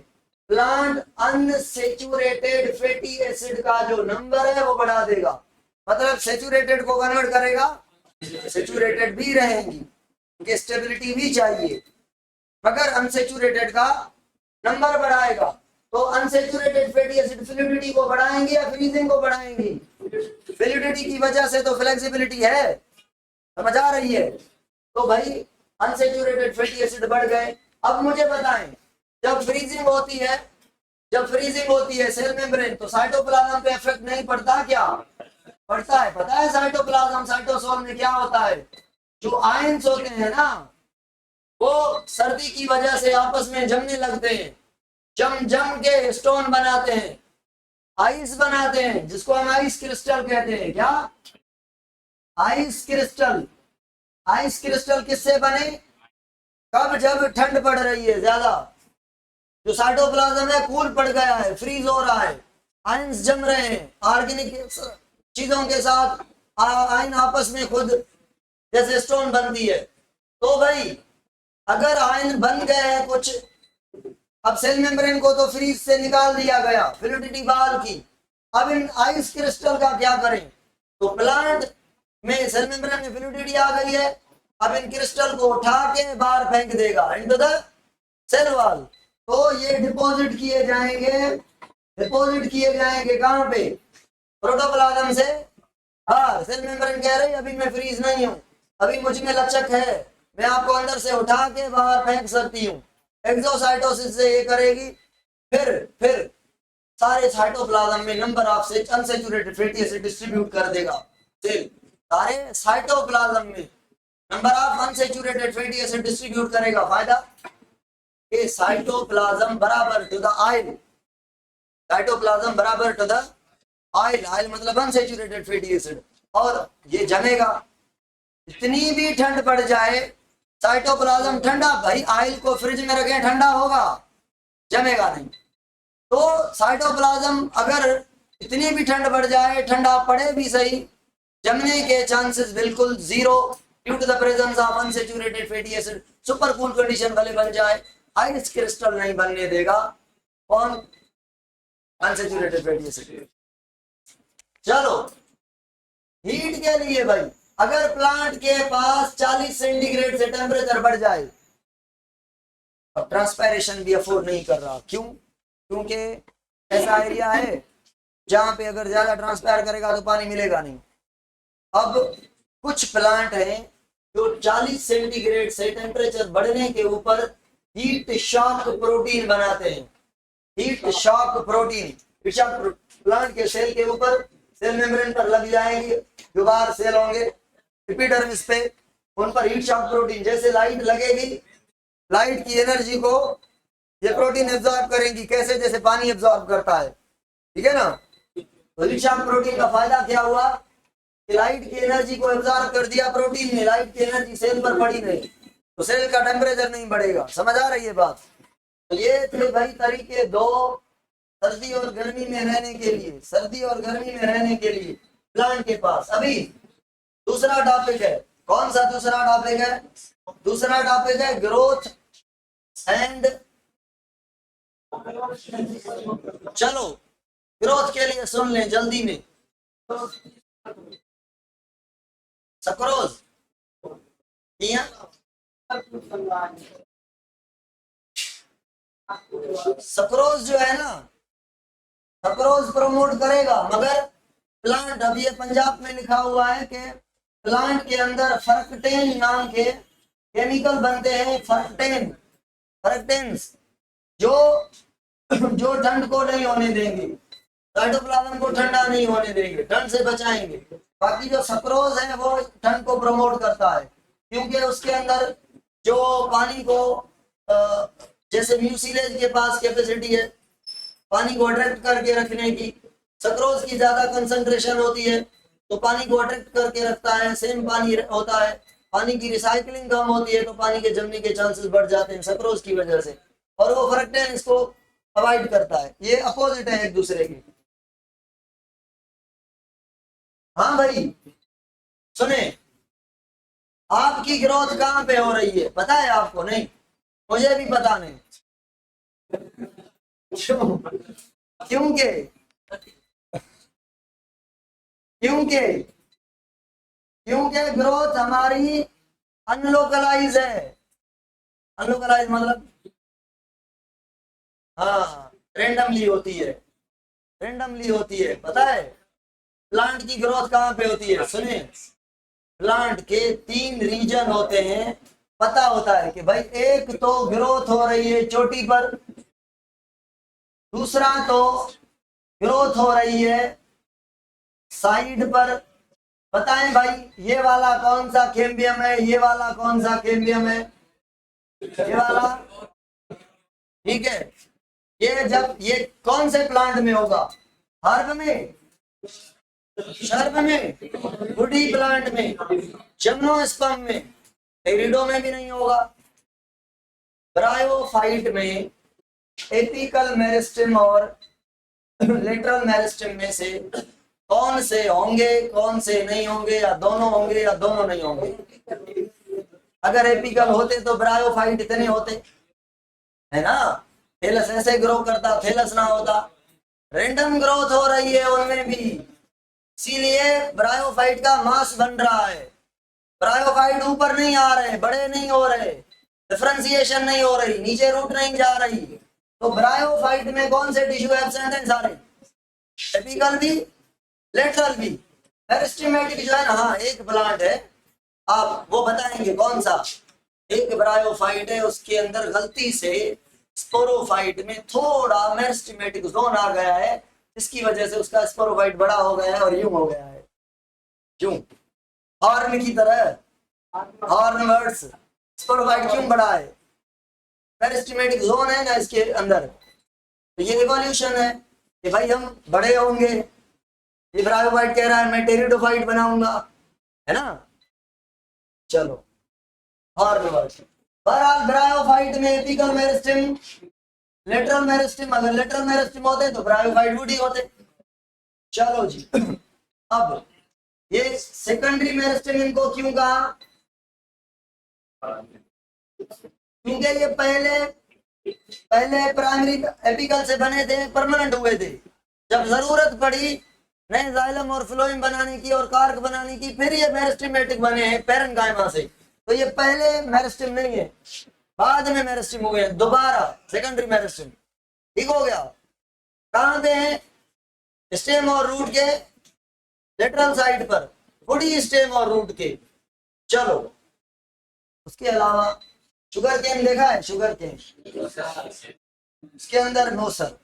प्लांट अनसेचुरेटेड फैटी एसिड का जो नंबर है वो बढ़ा देगा। मतलब सेचुरेटेड को कन्वर्ट करेगा, सेचुरेटेड भी रहेंगी क्योंकि स्टेबिलिटी भी चाहिए, मगर अनसेचुरेटेड का नंबर बढ़ाएगा। तो अनसेचुरेटेड फैटी एसिड फ्लूइडिटी को बढ़ाएंगे या फ्रीजिंग को बढ़ाएंगे, फ्लूइडिटी की वजह से तो फ्लेक्सिबिलिटी है, समझ आ रही है। तो भाई अनसेचुरेटेड फैटी एसिड बढ़ गए। अब मुझे बताएं, जब फ्रीजिंग होती है सेल मेम्ब्रेन, तो साइटोप्लाज्म पे इफेक्ट नहीं पड़ता क्या, पड़ता है। पता है साइटोप्लाज्म, साइटोसोल में क्या होता है, जो आयंस होते हैं ना वो सर्दी की वजह से आपस में जमने लगते हैं, जम के स्टोन बनाते हैं, आइस बनाते हैं, जिसको हम आइस क्रिस्टल कहते हैं। क्या, आइस क्रिस्टल। आइस क्रिस्टल किससे बने, कब, जब ठंड पड़ रही है ज्यादा, जो साइटोप्लाज्म है कूल पड़ गया है, फ्रीज हो रहा है, आयंस जम रहे हैं, ऑर्गेनिक चीजों के साथ आयन आपस में खुद जैसे स्टोन बनती है। तो भाई अगर आयन बन गए हैं कुछ, अब सेल मेम्ब्रेन को तो फ्रीज से निकाल दिया गया, फ्लूइडिटी बहाल की, अब इन आइस क्रिस्टल का क्या करें। तो प्लांट में सेल मेम्ब्रेन में फ्लूइडिटी आ गई है, अब इन क्रिस्टल को उठा के बाहर फेंक देगा इनटू द सेल वॉल। तो ये डिपॉजिट किए जाएंगे कहां पे, प्रोटोप्लाज्म से बाहर। सेल मेम्ब्रेन कह रही अभी मैं फ्रीज नहीं हूं, अभी मुझ में लचक है, मैं आपको अंदर से उठा के बाहर फेंक सकती हूँ। एक्सोसाइटोसिस से ये करेगी, फिर सारे साइटोप्लाज्म में number of unsaturated fatty acid distribute कर देगा सेल, सारे साइटोप्लाज्म में number of unsaturated fatty acid distribute करेगा। फायदा कि साइटोप्लाज्म बराबर टू द ऑयल, साइटोप्लाज्म बराबर टू द ऑयल, ऑयल मतलब अनसैचुरेटेड फैटी एसिड, और ये जमेगा। इतनी भी ठंड पड़ जाए साइटोप्लाज्म ठंडा, भाई ऑयल को फ्रिज में रखें ठंडा होगा, जमेगा नहीं। तो साइटोप्लाज्म अगर इतनी भी ठंड पड़ जाए, ठंडा पड़े भी सही, जमने के चांसेस बिल्कुल zero, due to the presence of unsaturated fatty acid super cool condition वाले बन जाए, आइस क्रिस्टल नहीं बनने देगा कौन? Unsaturated fatty acid. चलो हीट के लिए भाई, अगर प्लांट के पास 40 सेंटीग्रेड से टेम्परेचर बढ़ जाए, अब ट्रांसपायरेशन भी अफोर्ड नहीं कर रहा। क्यों? क्योंकि ऐसा एरिया है जहां पे अगर ज्यादा ट्रांसपायर करेगा तो पानी मिलेगा नहीं। अब कुछ प्लांट हैं जो 40 सेंटीग्रेड से टेम्परेचर बढ़ने के ऊपर हीट शॉक प्रोटीन बनाते हैं। हीट शॉक प्रोटीन प्लांट के सेल के ऊपर, सेल मेम्ब्रेन पर लग जाएंगे, जो बाहर सेल होंगे एपिडर्मिस पे, उन पर हीट शॉक प्रोटीन, जैसे लाइट लगेगी, लाइट की एनर्जी को ये प्रोटीन एब्जॉर्ब करेंगी। कैसे? जैसे पानी एब्जॉर्ब करता है, ठीक है ना। तो हीट शॉक प्रोटीन का फायदा क्या हुआ कि लाइट की एनर्जी को एब्जॉर्ब कर दिया प्रोटीन ने, लाइट की एनर्जी सेल पर पड़ी नहीं, तो सेल का टेम्परेचर नहीं बढ़ेगा। समझ आ रही है बात? तो ये थे भाई तरीके दो सर्दी और गर्मी में रहने के लिए, सर्दी और गर्मी में रहने के लिए प्लांट के पास। अभी दूसरा टॉपिक है, कौन सा दूसरा टॉपिक है? दूसरा टॉपिक है ग्रोथ एंड, चलो ग्रोथ के लिए सुन लें जल्दी में। सक्रोज सक्रोज जो है ना, सक्रोज प्रमोट करेगा, मगर प्लांट, अब ये पंजाब में लिखा हुआ है कि प्लांट के अंदर फर्कटेन नाम के केमिकल बनते हैं। फर्कटेन्स जो ठंड को नहीं होने देंगे, साइटोप्लाज्म को ठंडा नहीं होने देंगे, ठंड से बचाएंगे। बाकी जो सक्रोज है वो ठंड को प्रमोट करता है, क्योंकि उसके अंदर जो पानी को, जैसे म्यूसिलेज के पास कैपेसिटी है पानी को अट्रैक्ट करके रखने की, सक्रोज की ज्यादा कंसंट्रेशन होती है तो पानी को अट्रैक्ट करके रखता है। सेम पानी होता है, पानी की रिसाइकलिंग कम होती है तो पानी के जमने के चांसेस बढ़ जाते हैं सक्रोज की वजह से, और वो फर्कटेन इसको अवॉइड करता है। ये अपोजिट है एक दूसरे के। हाँ भाई सुने, आपकी ग्रोथ कहाँ पे हो रही है पता है आपको? नहीं, मुझे भी पता नहीं। क्योंकि ग्रोथ हमारी अनलोकलाइज है। अनलोकलाइज मतलब हाँ रेंडमली होती है, रेंडमली होती है। पता है प्लांट की ग्रोथ कहाँ पे होती है? सुनिए, प्लांट के 3 रीजन होते हैं। पता होता है कि भाई एक तो ग्रोथ हो रही है चोटी पर, दूसरा तो ग्रोथ हो रही है साइड पर। बताएं भाई ये वाला कौन सा कैम्बियम है, ये वाला कौन सा कैम्बियम है? ये वाला, ठीक है। ये जब ये कौन से प्लांट में होगा? हर्ब में, शर्ब में, वुडी प्लांट में, जिम्नोस्पर्म में, टेरिडो में भी नहीं होगा। ब्रायोफाइट में एपिकल मेरिस्टेम और लेटरल मेरिस्टेम में से कौन से होंगे, कौन से नहीं होंगे, या दोनों होंगे या दोनों नहीं होंगे? अगर एपिकल होते तो ब्रायोफाइट इतने होते, है ना। थैलस ऐसे ग्रो करता, थैलस ना होता। रैंडम ग्रोथ हो रही है उनमें भी, इसीलिए ब्रायोफाइट का मास बन रहा है। ब्रायोफाइट ऊपर नहीं आ रहे, बड़े नहीं हो रहे, डिफरेंशिएशन नहीं हो रही, नीचे रूट नहीं जा रही। तो ब्रायोफाइट में कौन से टिश्यू एब्सेंट है? सारे, एपिकल भी लेटरल भी। मेरिस्टेमेटिक जो है ना, हाँ एक प्लांट है, आप वो बताएंगे कौन सा। एक ब्रायोफाइट है, उसके अंदर गलती से स्पोरोफाइट में थोड़ा मेरिस्टेमेटिक जोन आ गया है, इसकी वजह से उसका स्पोरोफाइट बड़ा हो गया है और यूं हो गया है, यूं हॉर्न की तरह, हॉर्न वर्ड्स। स्पोरोफाइट क्यों बड़ा है? मेरिस्टेमेटिक जोन है ना इसके अंदर। तो ये इवोल्यूशन है कि भाई हम बड़े होंगे। ये ब्रायोफाइट कह रहा है मैं टेरिडोफाइट बनाऊंगा, है ना। चलो हॉर्न वर्ड्स। बहरहाल ब्रायोफाइट में एपिकल मेरिस्टेम, लेटरल मेरिस्टेम, अगर लेटरल मेरिस्टेम होते तो ब्रायोफाइट वुडी होते। चलो जी, अब ये सेकेंडरी मेरिस्टेम इनको क्यों कहा? क्योंकि ये पहले प्राइमरी एपिकल से बने थे, परमानेंट हुए थे। जब जरूरत पड़ी नए जाइलम और फ्लोएम बनाने की और कार्क बनाने की, फिर ये मेरिस्टेमेटिक बने हैं पैरेन्काइमा से। तो ये पहले मेरिस्टेम नहीं है, बाद में मेरिस्टेम हुए हैं, दोबारा सेकेंडरी मेरिस्टेम। ठीक हो गया। कहां पे है? स्टेम और रूट के लेटरल साइड पर, बॉडी स्टेम और रूट के। चलो, उसके अलावा शुगर केन देखा है? शुगर केन, इसके अंदर नोसर,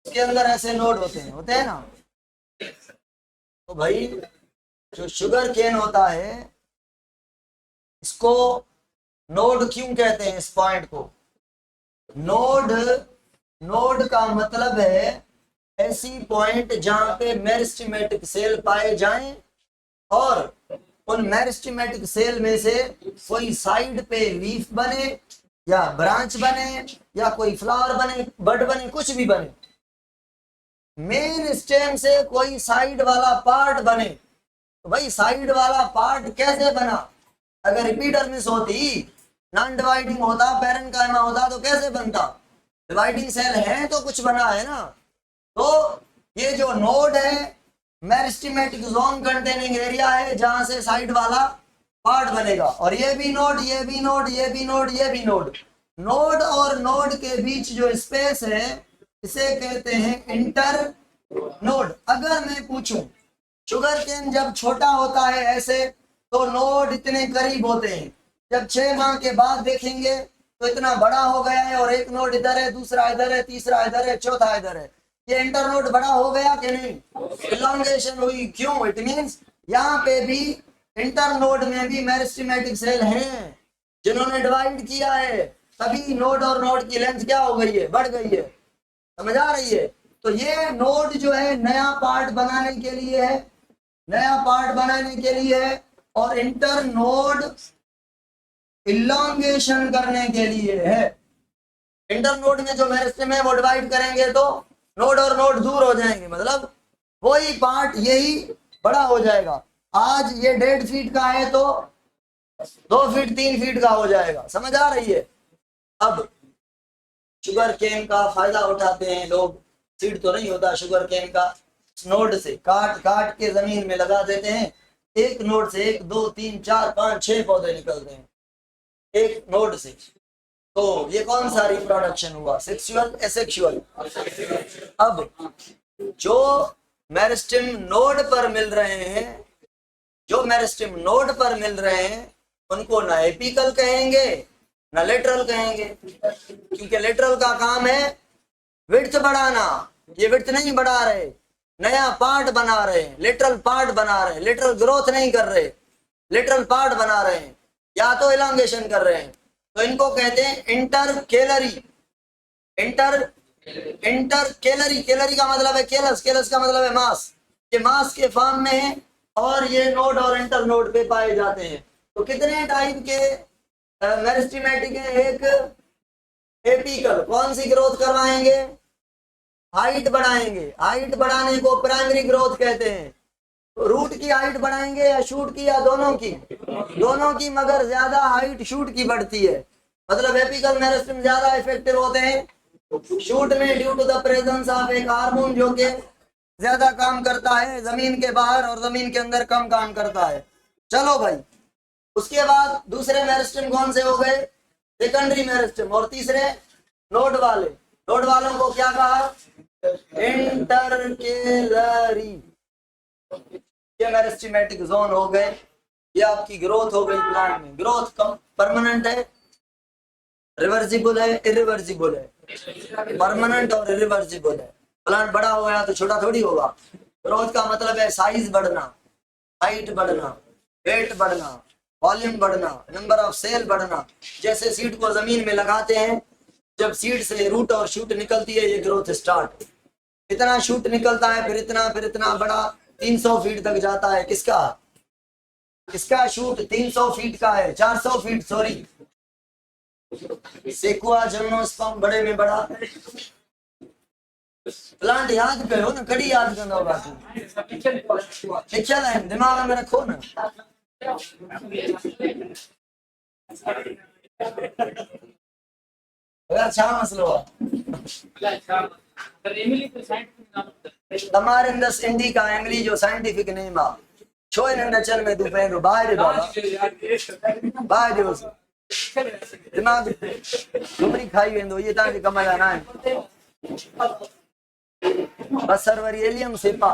इसके अंदर ऐसे नोड होते हैं ना। तो भाई जो शुगर केन होता है, इसको नोड क्यों कहते हैं? इस पॉइंट को नोड का मतलब है ऐसी पॉइंट जहां पे मेरिस्टेमेटिक सेल पाए जाएं और उन मेरिस्टेमेटिक सेल में से कोई साइड पे लीफ बने या ब्रांच बने या कोई फ्लावर बने, बड बने, कुछ भी बने। मेन स्टेम से कोई साइड वाला पार्ट बने। तो भाई साइड वाला पार्ट कैसे बना? अगर एपिडर्मिस होती, नॉन डिवाइडिंग होता, पैरेन्काइमा होता, तो कैसे बनता? डिवाइडिंग सेल है तो कुछ बना है ना। तो ये जो नोड है मेरिस्टेमेटिक जोन कंटेनिंग एरिया है, जहां से साइड वाला पार्ट बनेगा। और ये भी नोड, ये भी नोड, ये भी नोड, ये भी नोड। नोड और नोड के बीच जो स्पेस है, इसे कहते हैं इंटर नोड। अगर मैं पूछूं शुगर केन जब छोटा होता है ऐसे, तो नोड इतने करीब होते हैं। जब 6 माह के बाद देखेंगे तो इतना बड़ा हो गया है, और एक नोड इधर है, दूसरा इधर है, तीसरा इधर है, चौथा इधर है। ये इंटर नोड बड़ा हो गया कि नहीं? इलॉन्गेशन हुई। क्यों? इट मींस यहाँ पे भी इंटर नोड में भी मेरिस्टेमेटिक सेल हैं जिन्होंने डिवाइड किया है, तभी नोड और नोड की लेंथ क्या हो गई है? बढ़ गई है। समझ आ रही है? तो ये नोड जो है नया पार्ट बनाने के लिए है, नया पार्ट बनाने के लिए है, और इंटर नोड इलॉन्गेशन करने के लिए है। इंटर नोड में जो मेरिस्टेम है वो डिवाइड करेंगे तो नोड और नोड दूर हो जाएंगे, मतलब वही पार्ट यही बड़ा हो जाएगा। आज ये 1.5 फीट का है तो 2 फीट 3 फीट का हो जाएगा। समझ आ रही है? अब शुगर केन का फायदा उठाते हैं लोग। सीड तो नहीं होता शुगर केन का, नोड से काट काट के जमीन में लगा देते हैं। एक नोड से 1 2 3 4 5 6 पौधे निकलते हैं एक नोड से। तो ये कौन सा रिप्रोडक्शन हुआ? Sexual, asexual? अब जो मेरिस्टेम नोड पर मिल रहे हैं, जो मेरिस्टेम नोड पर मिल रहे हैं, उनको ना एपिकल कहेंगे ना लेटरल कहेंगे, क्योंकि लेटरल का काम है विड्थ बढ़ाना। ये विड्थ नहीं बढ़ा रहे, नया पार्ट बना रहे हैं, लेटरल पार्ट बना रहे हैं। लेटरल ग्रोथ नहीं कर रहे, लेटरल पार्ट बना रहे हैं, या तो इलांगेशन कर रहे हैं। तो इनको कहते हैं इंटरकेलरी। इंटरकेलरी, कैलरी का मतलब है केलस, केलस का मतलब है मास। ये मास के फॉर्म में है और ये नोड और इंटर नोड पे पाए जाते हैं। तो कितने टाइप के मेरिस्टेमेटिक है? एक एपिकल, कौन सी ग्रोथ करवाएंगे? हाइट बढ़ाएंगे। हाइट बढ़ाने को प्राइमरी ग्रोथ कहते हैं। तो रूट की हाइट बढ़ाएंगे या शूट की, या दोनों की? दोनों की, मगर ज्यादा हाइट शूट की बढ़ती है। मतलब एपिकल मेरिस्टेम ज्यादा इफेक्टिव होते हैं शूट में, due to the presence of एक हार्मोन जो कि ज्यादा काम करता है जमीन के बाहर और जमीन के अंदर कम काम करता है। चलो भाई, उसके बाद दूसरे मेरिस्टेम कौन से हो गए? Secondary meristem. और तीसरे नोड वाले। नोड वालों को क्या कहा? इंटरकेलरी। ये मेरिस्टेमेटिक जोन हो गए। ये आपकी ग्रोथ हो गई प्लांट में। ग्रोथ कम परमानेंट है, रिवर्सिबल है, इरिवर्सिबल है। परमानेंट और इरिवर्सिबल है। प्लांट बड़ा हो गया तो छोटा थोड़ी होगा। ग्रोथ का मतलब है साइज बढ़ना, हाइट बढ़ना, वेट बढ़ना, वॉल्यूम बढ़ना, नंबर ऑफ सेल बढ़ना। जैसे सीड को जमीन में लगाते हैं, जब सीड से रूट और शूट निकलती है, ये ग्रोथ स्टार्ट। इतना शूट निकलता है, फिर इतना बड़ा 300 फीट तक जाता है। किसका? इसका शूट 300 फीट का है, 400 फीट सॉरी। सेकुआ जिम्नोस्पर्म बड़े में बड़ा। प्लांट याद करो ना, कड़ी याद करना होगा। लिखा है दिमाग में रखो ना। अगर छा मसलो तमारे दस इंडिका एमिली जो साइंटिफिक नेम आ छो इन नचन में तू पेंदो बाहर बाबा बाहर जो दिमाग घुमरी खाई वेंदो ये ताके कम जा ना बसर वरी एलियम सेपा